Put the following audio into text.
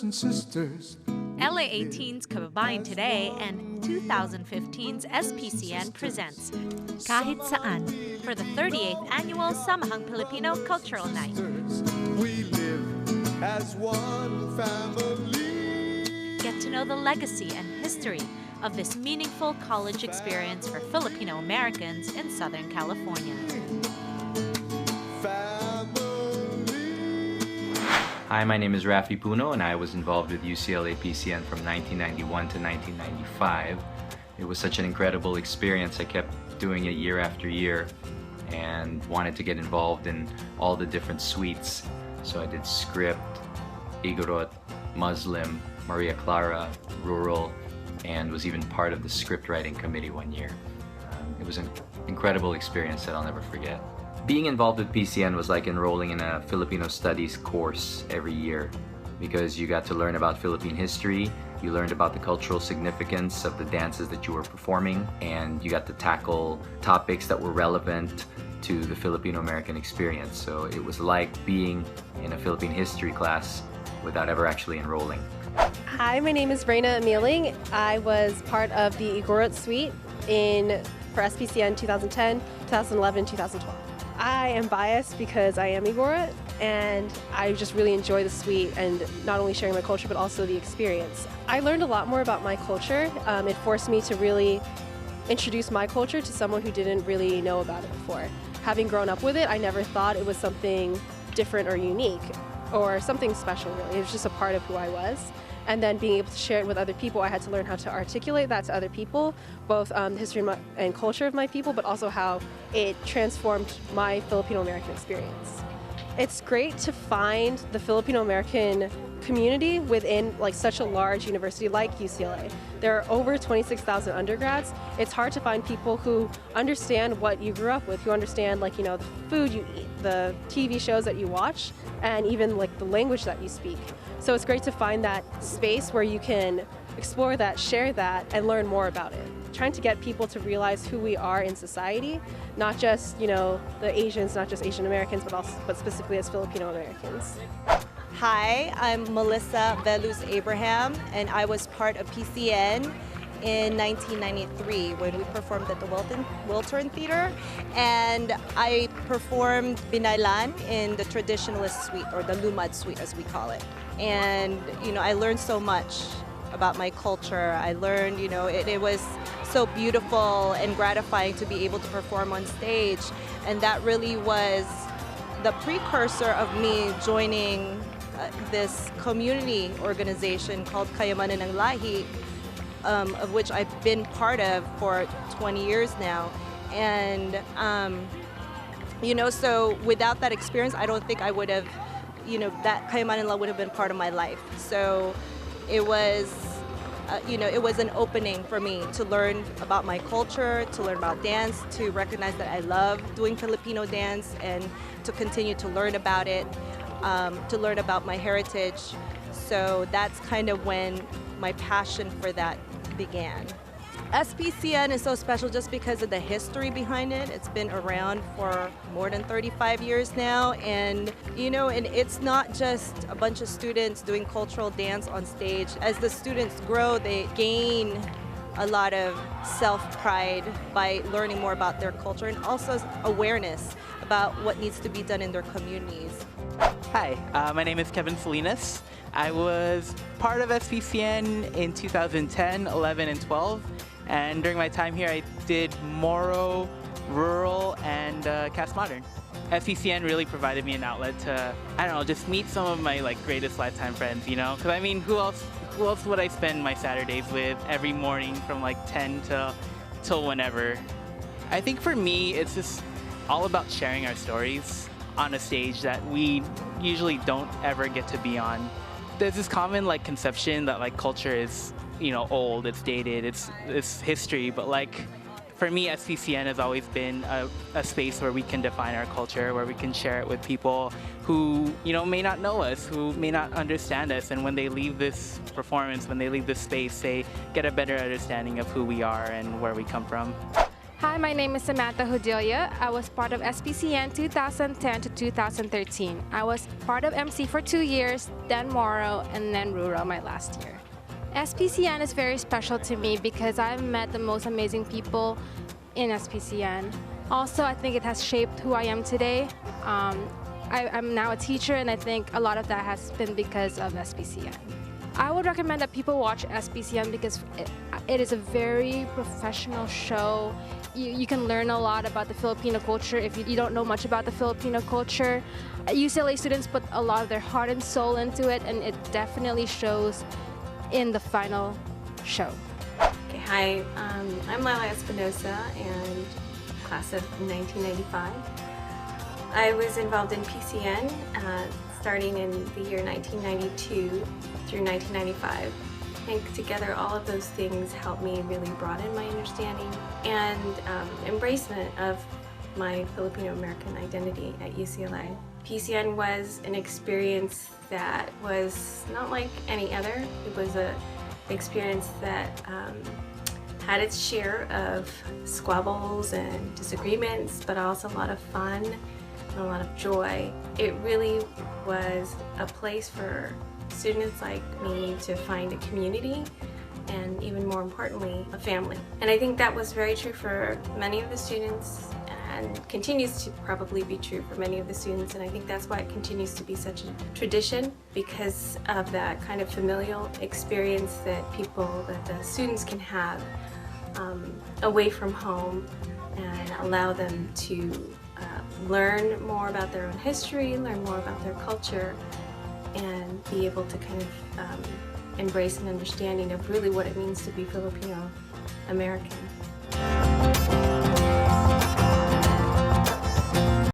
brothers and sisters. LA 18's Kababayan Today and 2015's SPCN presents Kahit, Saan for the 38th Annual Samahang Filipino Cultural Night. We live as one family. Get to know the legacy and history of this meaningful college experience for Filipino-Americans in Southern California. Hi, my name is Rafi Puno, and I was involved with UCLA PCN from 1991 to 1995. It was such an incredible experience. I kept doing it year after year and wanted to get involved in all the different suites. So I did script, Igorot, Muslim, Maria Clara, rural, and was even part of the script writing committee one year. It was an incredible experience that I'll never forget. Being involved with PCN was like enrolling in a Filipino studies course every year because you got to learn about Philippine history, you learned about the cultural significance of the dances that you were performing, and you got to tackle topics that were relevant to the Filipino-American experience. So it was like being in a Philippine history class without ever actually enrolling. Hi, my name is Reina Ameling. I was part of the Igorot Suite for SPCN 2010, 2011, 2012. I am biased because I am Igorot, and I just really enjoy the suite and not only sharing my culture but also the experience. I learned a lot more about my culture. It forced me to really introduce my culture to someone who didn't really know about it before. Having grown up with it, I never thought it was something different or unique or something special, really. It was just a part of who I was. And then being able to share it with other people, I had to learn how to articulate that to other people, both the history and culture of my people, but also how it transformed my Filipino-American experience. It's great to find the Filipino-American community within such a large university like UCLA. There are over 26,000 undergrads. It's hard to find people who understand what you grew up with, who understand the food you eat, the TV shows that you watch, and even the language that you speak. So it's great to find that space where you can explore that, share that, and learn more about it. Trying to get people to realize who we are in society, not just the Asians, not just Asian Americans, but specifically as Filipino Americans. Hi, I'm Melissa Veluz Abraham, and I was part of PCN in 1993 when we performed at the Wiltern Theater, and I performed Binaylan in the Traditionalist Suite, or the Lumad Suite as we call it. And I learned so much about my culture. I learned, it was so beautiful and gratifying to be able to perform on stage, and that really was the precursor of me joining this community organization called Kayamanan ng Lahi, of which I've been part of for 20 years now. And, so without that experience, I don't think I would have, that Kayamanan Law would have been part of my life. So it was, it was an opening for me to learn about my culture, to learn about dance, to recognize that I love doing Filipino dance, and to continue to learn about it, to learn about my heritage. So that's kind of when my passion for that began. SPCN is so special just because of the history behind it. It's been around for more than 35 years now, and and it's not just a bunch of students doing cultural dance on stage. As the students grow, they gain a lot of self-pride by learning more about their culture, and also awareness about what needs to be done in their communities. Hi, my name is Kevin Felinez. I was part of SPCN in 2010, 11, and 12. And during my time here, I did Moro, Rural, and Cast Modern. SPCN really provided me an outlet to, just meet some of my greatest lifetime friends, Because who else would I spend my Saturdays with every morning from 10 till whenever? I think for me, it's just all about sharing our stories on a stage that we usually don't ever get to be on. There's this common conception that culture is old, it's dated, it's history, but for me, SPCN has always been a space where we can define our culture, where we can share it with people who may not know us, who may not understand us, and when they leave this performance, when they leave this space, they get a better understanding of who we are and where we come from. Hi, my name is Samantha Julia. I was part of SPCN 2010 to 2013. I was part of MC for 2 years, then Moro, and then Ruro my last year. SPCN is very special to me because I've met the most amazing people in SPCN. Also, I think it has shaped who I am today. I'm now a teacher, and I think a lot of that has been because of SPCN. I would recommend that people watch SPCN because it is a very professional show. You can learn a lot about the Filipino culture if you don't know much about the Filipino culture. UCLA students put a lot of their heart and soul into it, and it definitely shows in the final show. Okay, hi, I'm Lila Espinosa, and class of 1995. I was involved in PCN starting in the year 1992 through 1995. I think together all of those things helped me really broaden my understanding and embracement of my Filipino-American identity at UCLA. PCN was an experience that was not like any other. It was an experience that had its share of squabbles and disagreements, but also a lot of fun and a lot of joy. It really was a place for students like me to find a community and, even more importantly, a family. And I think that was very true for many of the students and continues to probably be true for many of the students, and I think that's why it continues to be such a tradition, because of that kind of familial experience that the students can have away from home and allow them to learn more about their own history, learn more about their culture, and be able to kind of embrace an understanding of really what it means to be Filipino-American.